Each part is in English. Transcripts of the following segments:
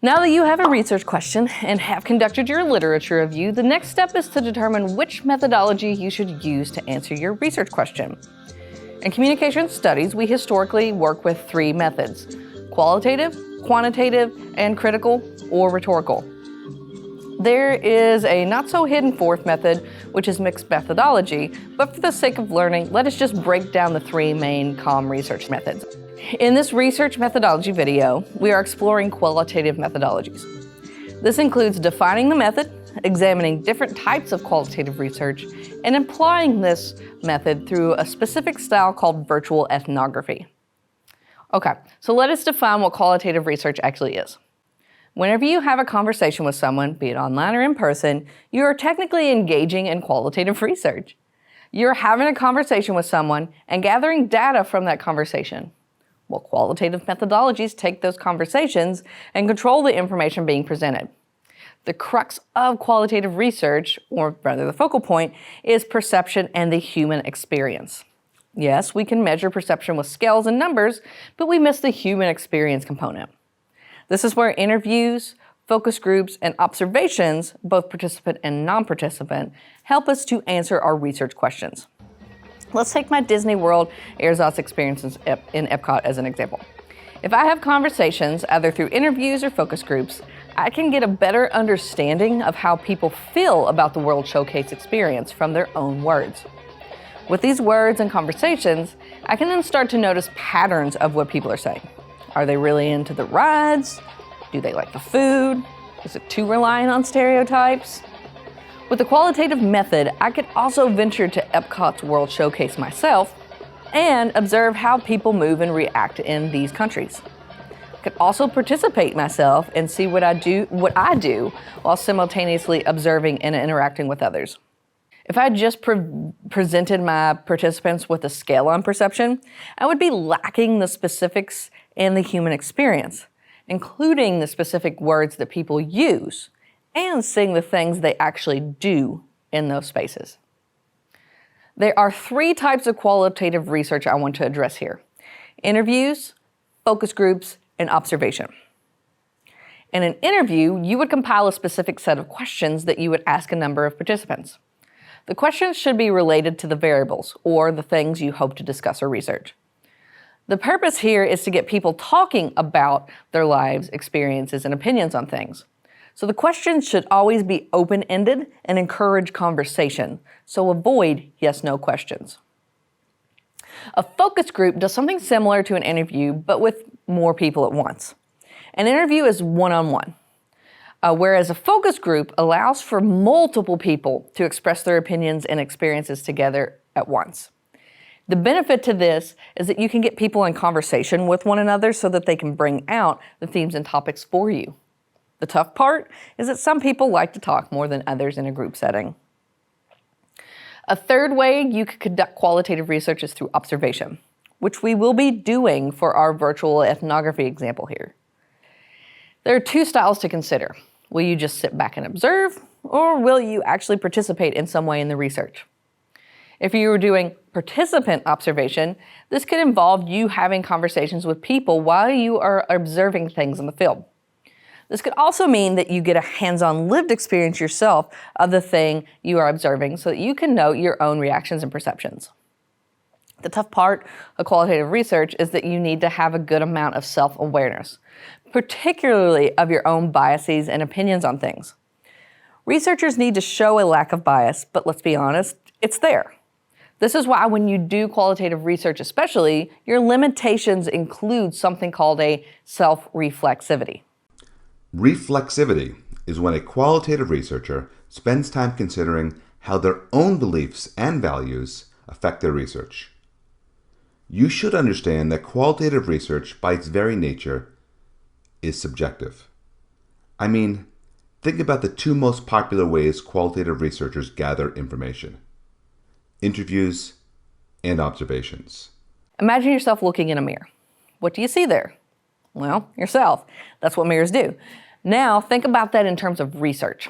Now that you have a research question and have conducted your literature review, the next step is to determine which methodology you should use to answer your research question. In communication studies, we historically work with three methods: qualitative, quantitative, and critical or rhetorical. There is a not-so-hidden fourth method, which is mixed methodology, but for the sake of learning, let us just break down the three main COMM research methods. In this research methodology video, we are exploring qualitative methodologies. This includes defining the method, examining different types of qualitative research, and applying this method through a specific style called virtual ethnography. Okay, so let us define what qualitative research actually is. Whenever you have a conversation with someone, be it online or in person, you are technically engaging in qualitative research. You're having a conversation with someone and gathering data from that conversation. Well, qualitative methodologies take those conversations and control the information being presented. The crux of qualitative research, or rather the focal point, is perception and the human experience. Yes, we can measure perception with scales and numbers, but we miss the human experience component. This is where interviews, focus groups, and observations, both participant and non-participant, help us to answer our research questions. Let's take my Disney World ersatz experiences in EPCOT as an example. If I have conversations, either through interviews or focus groups, I can get a better understanding of how people feel about the World Showcase experience from their own words. With these words and conversations, I can then start to notice patterns of what people are saying. Are they really into the rides? Do they like the food? Is it too reliant on stereotypes? With the qualitative method, I could also venture to EPCOT's World Showcase myself and observe how people move and react in these countries. I could also participate myself and see what I do while simultaneously observing and interacting with others. If I just presented my participants with a scale on perception, I would be lacking the specifics and the human experience, including the specific words that people use, and seeing the things they actually do in those spaces. There are three types of qualitative research I want to address here: interviews, focus groups, and observation. In an interview, you would compile a specific set of questions that you would ask a number of participants. The questions should be related to the variables, or the things you hope to discuss or research. The purpose here is to get people talking about their lives, experiences, and opinions on things. So the questions should always be open-ended and encourage conversation, so avoid yes/no questions. A focus group does something similar to an interview, but with more people at once. An interview is one-on-one, whereas a focus group allows for multiple people to express their opinions and experiences together at once. The benefit to this is that you can get people in conversation with one another so that they can bring out the themes and topics for you. The tough part is that some people like to talk more than others in a group setting. A third way you could conduct qualitative research is through observation, which we will be doing for our virtual ethnography example here. There are two styles to consider. Will you just sit back and observe, or will you actually participate in some way in the research? If you were doing participant observation, this could involve you having conversations with people while you are observing things in the field. This could also mean that you get a hands-on lived experience yourself of the thing you are observing so that you can note your own reactions and perceptions. The tough part of qualitative research is that you need to have a good amount of self-awareness, particularly of your own biases and opinions on things. Researchers need to show a lack of bias, but let's be honest, it's there. This is why when you do qualitative research especially, your limitations include something called a self-reflexivity. Reflexivity is when a qualitative researcher spends time considering how their own beliefs and values affect their research. You should understand that qualitative research, by its very nature, is subjective. I mean, think about the two most popular ways qualitative researchers gather information: interviews and observations. Imagine yourself looking in a mirror. What do you see there? Well, yourself. That's what mirrors do. Now, think about that in terms of research.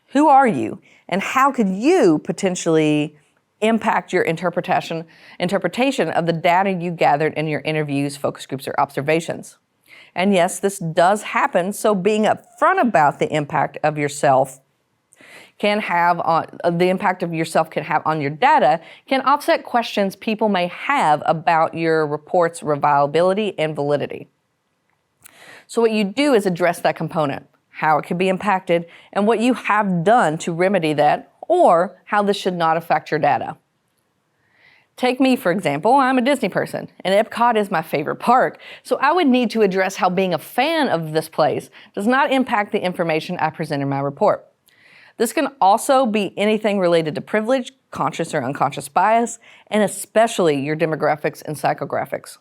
Who are you, and how could you potentially impact your interpretation of the data you gathered in your interviews, focus groups, or observations? And yes, this does happen, so being upfront about the impact of yourself can have on your data can offset questions people may have about your report's reliability and validity. So what you do is address that component, how it could be impacted, and what you have done to remedy that, or how this should not affect your data. Take me, for example. I'm a Disney person, and EPCOT is my favorite park, so I would need to address how being a fan of this place does not impact the information I present in my report. This can also be anything related to privilege, conscious or unconscious bias, and especially your demographics and psychographics.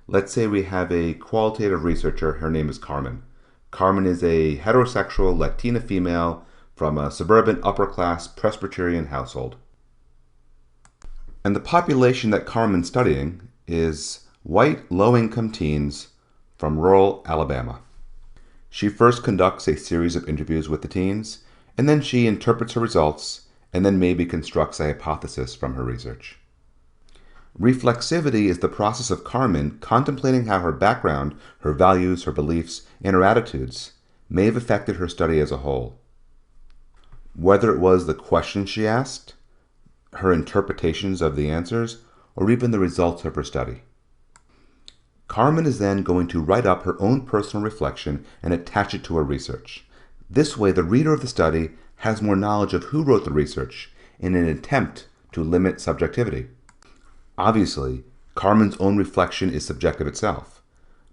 Let's say we have a qualitative researcher. Her name is Carmen. Carmen is a heterosexual Latina female from a suburban upper-class Presbyterian household. And the population that Carmen's studying is white, low-income teens from rural Alabama. She first conducts a series of interviews with the teens, and then she interprets her results, and then maybe constructs a hypothesis from her research. Reflexivity is the process of Carmen contemplating how her background, her values, her beliefs, and her attitudes may have affected her study as a whole. Whether it was the questions she asked, her interpretations of the answers, or even the results of her study. Carmen is then going to write up her own personal reflection and attach it to her research. This way, the reader of the study has more knowledge of who wrote the research in an attempt to limit subjectivity. Obviously, Carmen's own reflection is subjective itself,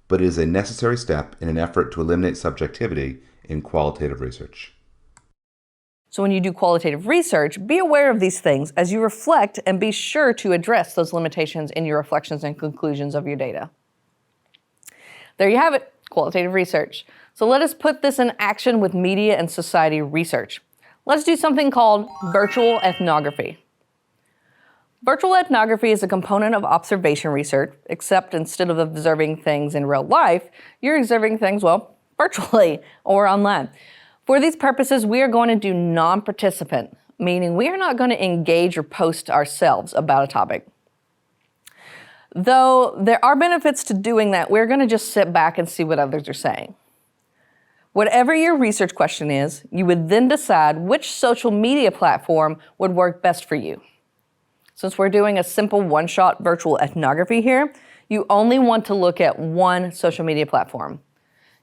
but it is a necessary step in an effort to eliminate subjectivity in qualitative research. So when you do qualitative research, be aware of these things as you reflect and be sure to address those limitations in your reflections and conclusions of your data. There you have it, qualitative research. So let us put this in action with media and society research. Let's do something called virtual ethnography. Virtual ethnography is a component of observation research, except instead of observing things in real life, you're observing things, well, virtually or online. For these purposes, we are going to do non-participant, meaning we are not going to engage or post ourselves about a topic. Though there are benefits to doing that, we're going to just sit back and see what others are saying. Whatever your research question is, you would then decide which social media platform would work best for you. Since we're doing a simple one-shot virtual ethnography here, you only want to look at one social media platform.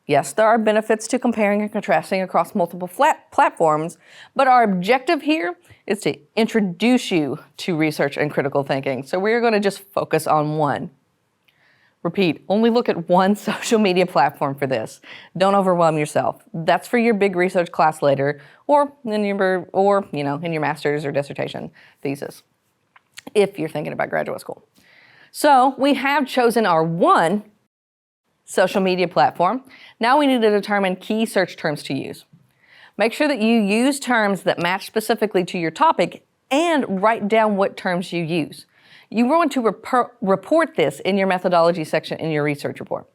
Yes, there are benefits to comparing and contrasting across multiple platforms, but our objective here is to introduce you to research and critical thinking. So we're going to just focus on one. Repeat, only look at one social media platform for this. Don't overwhelm yourself. That's for your big research class later, or in your master's or dissertation thesis, if you're thinking about graduate school. So we have chosen our one social media platform. Now we need to determine key search terms to use. Make sure that you use terms that match specifically to your topic and write down what terms you use. You want to report this in your methodology section in your research report.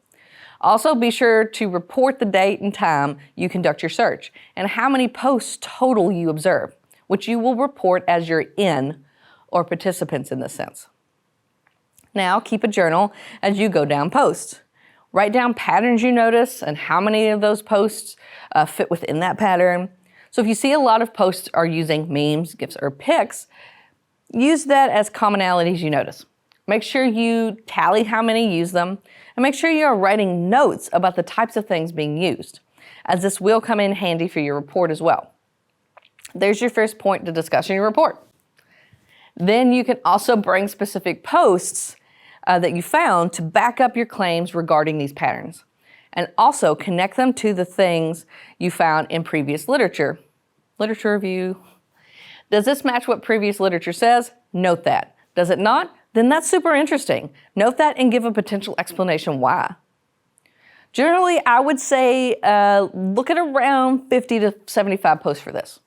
Also, be sure to report the date and time you conduct your search and how many posts total you observe, which you will report as your N or participants in this sense. Now, keep a journal as you go down posts. Write down patterns you notice and how many of those posts fit within that pattern. So if you see a lot of posts are using memes, GIFs, or pics, use that as commonalities you notice. Make sure you tally how many use them, and make sure you are writing notes about the types of things being used, as this will come in handy for your report as well. There's your first point to discuss in your report. Then you can also bring specific posts that you found to back up your claims regarding these patterns, and also connect them to the things you found in previous literature. Literature review. Does this match what previous literature says? Note that. Does it not? Then that's super interesting. Note that and give a potential explanation why. Generally, I would say look at around 50 to 75 posts for this.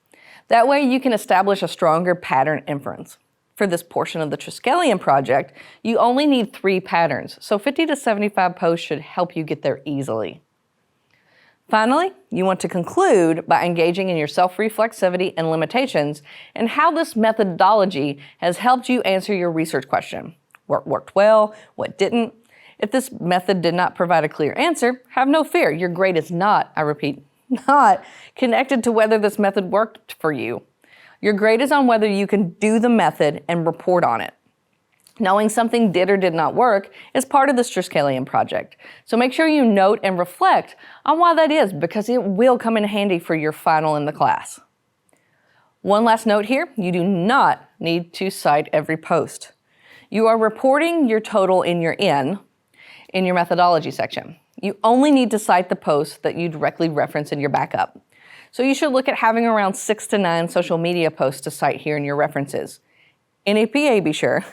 That way you can establish a stronger pattern inference. For this portion of the Triskelion project, you only need 3 patterns, so 50 to 75 posts should help you get there easily. Finally, you want to conclude by engaging in your self-reflexivity and limitations and how this methodology has helped you answer your research question. What worked well, what didn't. If this method did not provide a clear answer, have no fear. Your grade is not, I repeat, not connected to whether this method worked for you. Your grade is on whether you can do the method and report on it. Knowing something did or did not work is part of the Triskelion project. So make sure you note and reflect on why that is, because it will come in handy for your final in the class. One last note here, you do not need to cite every post. You are reporting your total in your methodology section. You only need to cite the posts that you directly reference in your backup. So you should look at having around 6 to 9 social media posts to cite here in your references. In APA, be sure,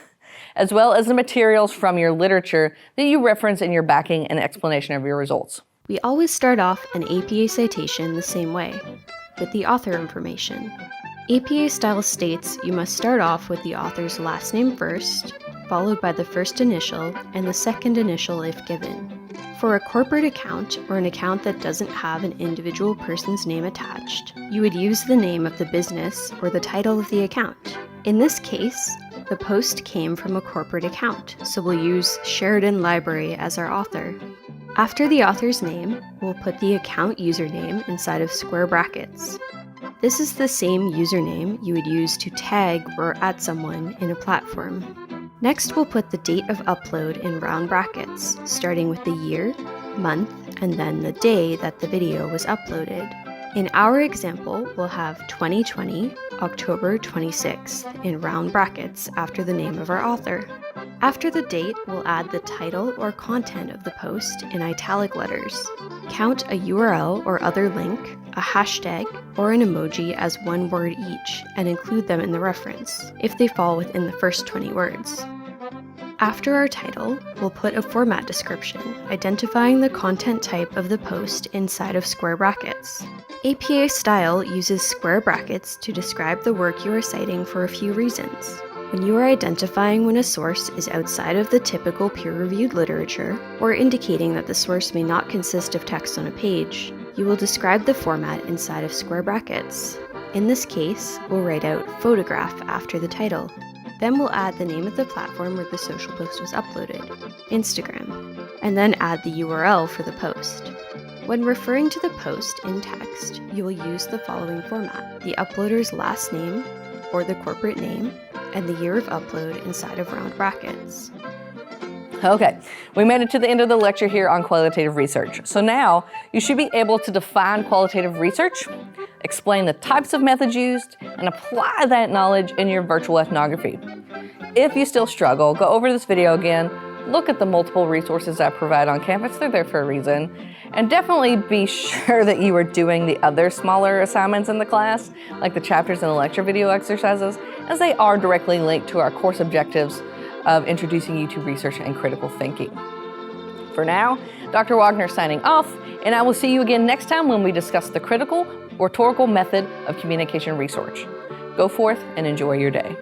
as well as the materials from your literature that you reference in your backing and explanation of your results. We always start off an APA citation the same way, with the author information. APA style states you must start off with the author's last name first, followed by the first initial and the second initial if given. For a corporate account, or an account that doesn't have an individual person's name attached, you would use the name of the business or the title of the account. In this case, the post came from a corporate account, so we'll use Sheridan Library as our author. After the author's name, we'll put the account username inside of square brackets. This is the same username you would use to tag or @ someone in a platform. Next, we'll put the date of upload in round brackets, starting with the year, month, and then the day that the video was uploaded. In our example, we'll have 2020, October 26th in round brackets after the name of our author. After the date, we'll add the title or content of the post in italic letters. Count a URL or other link, a hashtag, or an emoji as one word each, and include them in the reference, if they fall within the first 20 words. After our title, we'll put a format description, identifying the content type of the post inside of square brackets. APA style uses square brackets to describe the work you are citing for a few reasons. When you are identifying when a source is outside of the typical peer-reviewed literature, or indicating that the source may not consist of text on a page, you will describe the format inside of square brackets. In this case, we'll write out photograph after the title. Then we'll add the name of the platform where the social post was uploaded, Instagram, and then add the URL for the post. When referring to the post in text, you will use the following format: the uploader's last name, or the corporate name, and the year of upload inside of round brackets. Okay, we made it to the end of the lecture here on qualitative research. So now you should be able to define qualitative research, explain the types of methods used, and apply that knowledge in your virtual ethnography. If you still struggle, go over this video again, look at the multiple resources I provide on campus, they're there for a reason, and definitely be sure that you are doing the other smaller assignments in the class, like the chapters and the lecture video exercises, as they are directly linked to our course objectives of introducing you to research and critical thinking. For now, Dr. Waggoner signing off, and I will see you again next time when we discuss the critical rhetorical method of communication research. Go forth and enjoy your day.